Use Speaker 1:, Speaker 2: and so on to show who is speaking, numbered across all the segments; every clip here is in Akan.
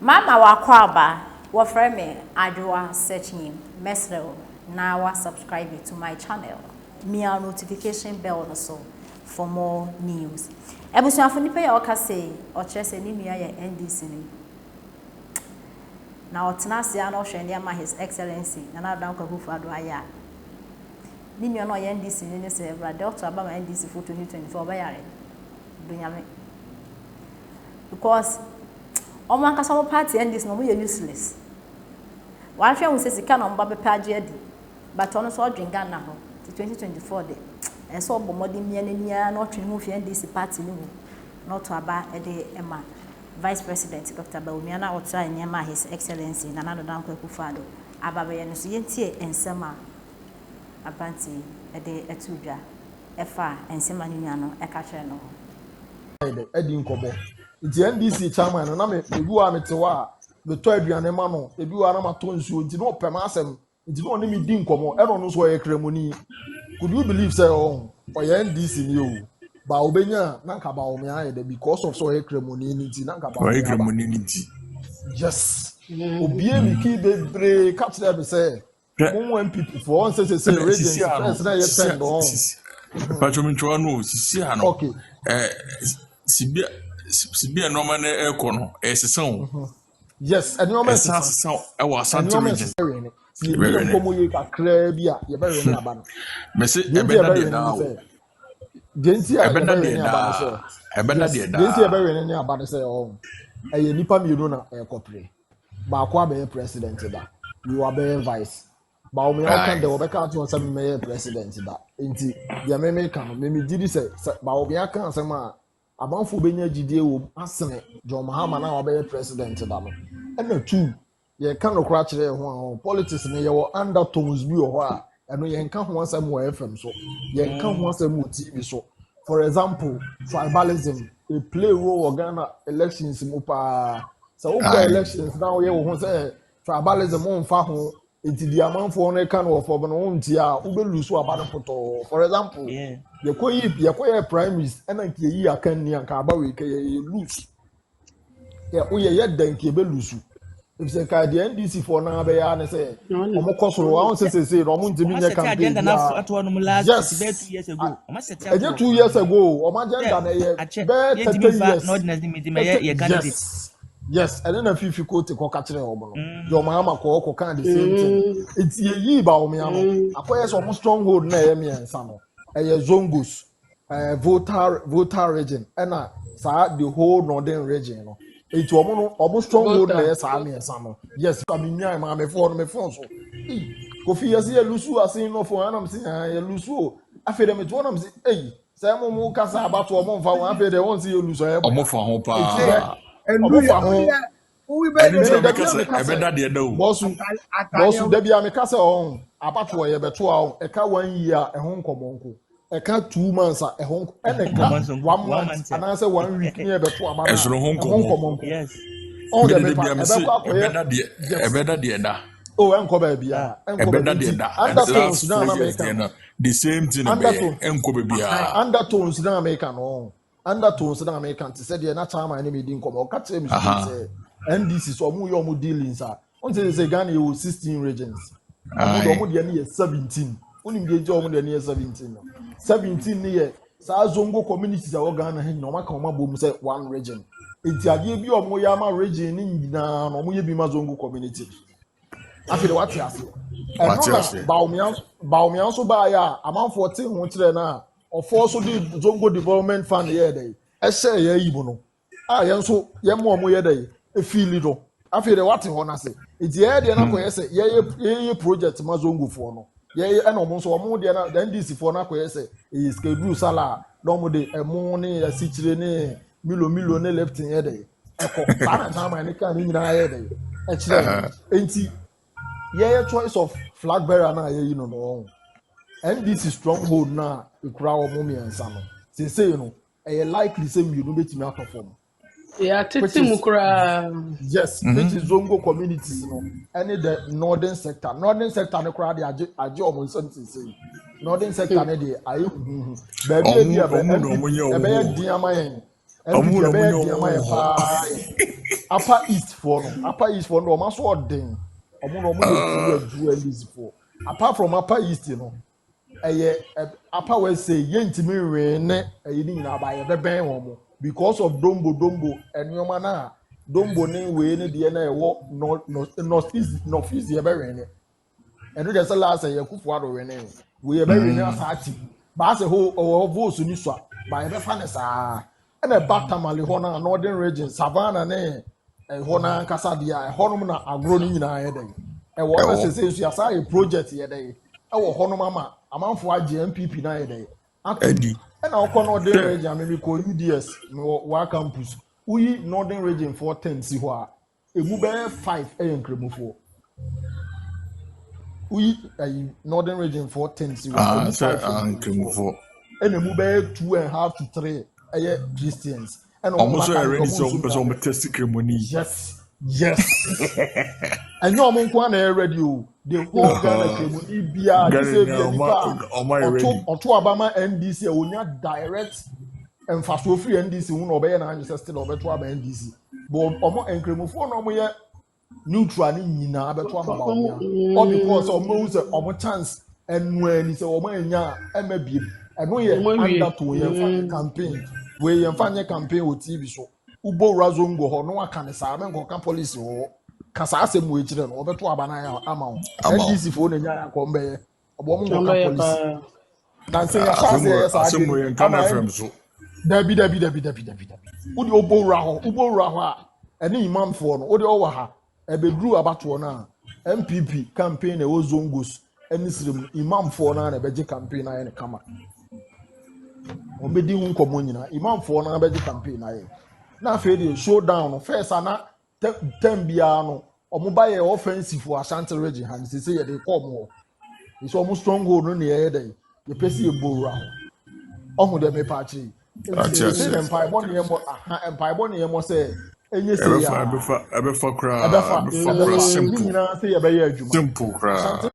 Speaker 1: Mama wa kwaba wa frame adwa search him mesro na wa subscribe to my channel. Me our notification bell also for more news. Ebusuafo nipa ya oka say o kire say ni nua ye NDC ni. Na otena se na ohwe ne ma his excellency na dan kwakufu ado aya. Ni nua no ye NDC ni say bra doctor aba ma NDC for 2024 ba yare. Dunyame. Because Oman kasamo party and this no we useless. One friend will say sika no mba be page adi. But ono so drink Ghana ho. 2024 de. And so bomodi mia na no twin mu fi NDC party ni mu. Not to aba e de ema Vice President Dr. Bawumia na otra nyema His Excellency Nana Addo Akufo-Addo. Aba be no so yentie ensema abanti e de etudwa. Efa ensema nyua no e ka kire no.
Speaker 2: Edi nkobo. Nti NDC chairman na me ebi wa metewa me to aduane ma no ebi wa na ma to nsuo nti no pema asem nti no ni me di nkomo e no so ye kremoni. Could you believe say oh ye NDC ni o ba obenya na nka ba o me aye because of so ye kremoni ni nti na nka ba o ye kremoni ni nti yes obie mi ki bebre catch them say mo NPP for one say region first na ye send on
Speaker 3: patrolman no sisi ha no
Speaker 2: okay
Speaker 3: Sibia no man ekono esesa
Speaker 2: yes and no man
Speaker 3: esesa e wa Asante region
Speaker 2: si bi nkomo ye kakra bi a ye be we aba no
Speaker 3: mese ebeda de da o
Speaker 2: denti a
Speaker 3: ebeda de da ebeda de da
Speaker 2: denti e be we ni aba no say oh eye nipa mienu na e kopre ba kwa be president da you are be vice ba o me kan de obeka to say me president da enti dia me kan me didi say ba o bia kan say ma abanfo benya gidie wo asene John Mahama na obey president da no na two ye kan no kra kire ho politics ne ye wo undertones bi ho a eno ye nka ho asem wo FM so ye nka ho asem wo TV so for example tribalism a play role Ghana elections mo pa so wo elections now ye wo ho say tribalism on fa ho enti di amanfo no kan wo fo no nti a wo be lusu aba no poto for example ye koyi primaries ena nke yi akan ni anka aba we ke ye lose ye wo ye dan ke be lusu if say ka the NDC for na be ya ne say omo kosoro wa on say no omo ntimi nya campaign
Speaker 4: agenda na ato no last 2 years ago omo set ya
Speaker 2: 2 years ago omo agenda na ye be 30 years
Speaker 4: no ordinary meeting me ye candidate
Speaker 2: yes and then if you go to ko ka kire omo no your mama ko kan the same thing it's ye ba omo ya no akoye so omo stronghold na ye me ensa no zongos voter region and the whole northern region no it omo stronghold na yes no yes I mean my phone so kofi yes ye lusu asin no for anam say ye lusu afede me to anam say eh say mo kasa abato omo mfa won afede won say ye lusu ye
Speaker 3: omo fa ho pa
Speaker 2: omo fa ho
Speaker 3: we be ebeda de da o
Speaker 2: bosu da bia me kasa on abato ye beto a e ka 1 year e ho nkomonko eka 2 months a ehon eneka 1 month and answer 1 week near beto amana
Speaker 3: esro honko
Speaker 4: yes
Speaker 2: on the
Speaker 3: ebeda de da
Speaker 2: oh enko ba bia
Speaker 3: ebeda de da
Speaker 2: undertones na America
Speaker 3: the same thing enko ba bia
Speaker 2: undertones na America no undertones na America te say de na chama na me di nko ba ka tell me say NDC so mu yo mu dealings a on say Ghana you 16 regions omo de na 17 onim de je omo de na 17 no 17 ni ye sa zongo communities a Ghana he no maka oma bom say one region enti ade bi omo ya ma region ni nyina no omo ye bi ma zongo community afile wati ase baumia so ba ya amanfo te ho kire na ofo so di zongo development fund ye dey e share ye yibo no a ye nso ye mo omo ye dey e feel do afile wati ho na se enti ye dey na ko ye se ye project ma zongo fo no ye na omo so omo de na NDC for na ko ye se e schedule sala no mo de emo ne ya sichire ne milo ne left ye dey e ko sana sama ne kan ni nyina ye dey e kire enti ye choice of flag bearer na ye no NDC stronghold na ikura omo miensa no say no e likely say you no betimi atofom
Speaker 5: yeah titi mukura
Speaker 2: yes which is zongo communities no any the northern sector ne kura de age omo something say northern sector ne de ayi baby e be diamayen MPP be dey my upper east for no o ma so odin omo no dey do NDC for apart from upper east upper west say yentimi we ne ni nyina ba ye beben wo because of dombo enyoma na dombo ne we ne de na ewo north east ye be we ne eno just last year kufu ado we ne we ye be we ne asati ba se ho vote ni so ba ye be fa ne saa na batamale ho na northern region savannah ne ho na kasa dia ho no na agro ni nyina ye den wo na se so ya sa project ye den wo ho no mama amanfo agye NPP na ye den
Speaker 3: Edi
Speaker 2: na okọ northern region me ko UDS wa campus uyi northern region 410 si ho a emu be 5 enkremofo uyi northern region 410 si ho emu 5 enkremofo emu be 2.5 to 3 Christians and
Speaker 3: almost already so test ceremony.
Speaker 2: Yes and no mon kwa na radio the whole Ghana ceremony bia say to Obama NDC onya direct emphasis free NDC hu no obey na anyese still obeto aba NDC but omo enkremofo no mo ye neutral ni nyina abeto aba all because omo say omo chance enu ani say omo enya emabie eno ye under to ye campaign we ye fanye campaign o TV so ubo razongo ho no aka ne sa men ko police ho kasa asem we kire no obeto aba na ya ama NDC fo na nya ya ko mbe obo mo ko police dan say ya sa say
Speaker 3: asem we nka FM so
Speaker 2: dabi udi ubo ra ho a ene imam fo no udi owa ha ebedru abato na NPP campaign e wo zongos ene sirem imam fo na beje campaign na ye kama obedi hu nkomo nyina imam fo na beje campaign na ye na afi dey showdown first ana bia no omo ba ye offensive for Ashanti region han say ye dey come ho is omo stronghold no na ye dey ye pesi e bowra ho omo de me pachi empire bon ye mo empire bon ye mo say enye say ya
Speaker 3: ebefa kra simple
Speaker 2: nyina say ye be ye adwuma
Speaker 3: simple kra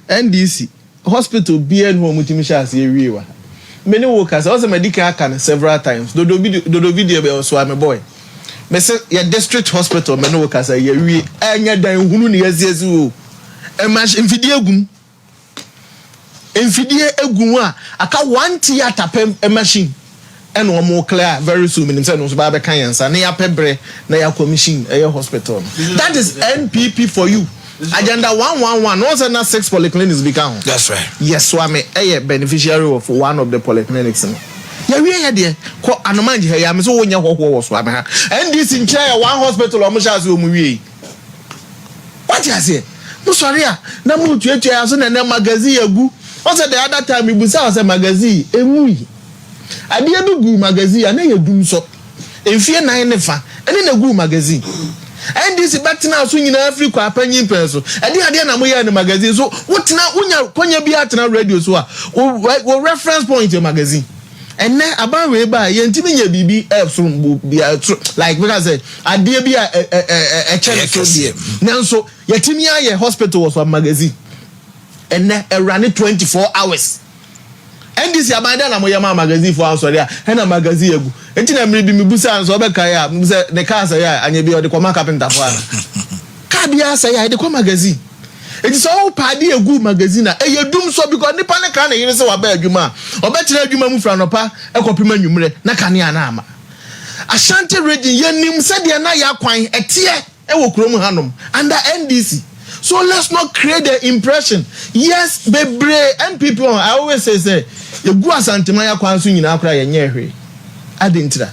Speaker 6: NDC hospital BN home mutimi shase ewie many workers also medical can several times dodo video be so am boy me say your district hospital many workers ewie anya dan hunu ne yaziezi o mfidie egum a aka 1 theater per machine and one more clear very soon menim say no so ba be kan yansa na ya pebre na ya commission hospital that is NPP for you. Agenda 111 also not 6 polyclinics become.
Speaker 3: That's right.
Speaker 6: Yes, so I'm a beneficiary of one of the polyclinics. Yeah, we are there. Ko anomanji here. I'm so wonya ho so am ha. And this in chair one hospital o mo sha so mu wi. What you say? No sorry ah. Na mu tuatua so na magazine agu. O say the other time ibu say o say magazine emu yi. Ade e gu magazine na ye dum so. Enfie 9 ne fa. Ene na gu magazine. And this batina so nyina Africa apanyin penso ade na moya na magazine so wotina unya konya bi atena radio so a wo reference point your magazine and na aban we ba ye ntimi nya bibi from bia like we can say ade bia channel so bia nanso yetimi aye hospital was on magazine and na run 24 hours and this abanda na moya magazine for house ore a na magazine egu enti na mre bi mebusa so be kai a mse ne ka say a anya bi o de koma carpenter for ana ka bia say a de koma magazine enti so o pade egu magazine na e yedum so because nipa ne ka na yire se wa ba adwuma o be kire adwuma mu fra no pa e kopima nwumre na kane ana ama Ashanti region yenim se de na ya kwan etie e wo krom hanom under NDC. So let's not create the impression. Yes, bebre NPP I always say you go asantima ya kwan so nyina akra ye nyehwe. Adintra.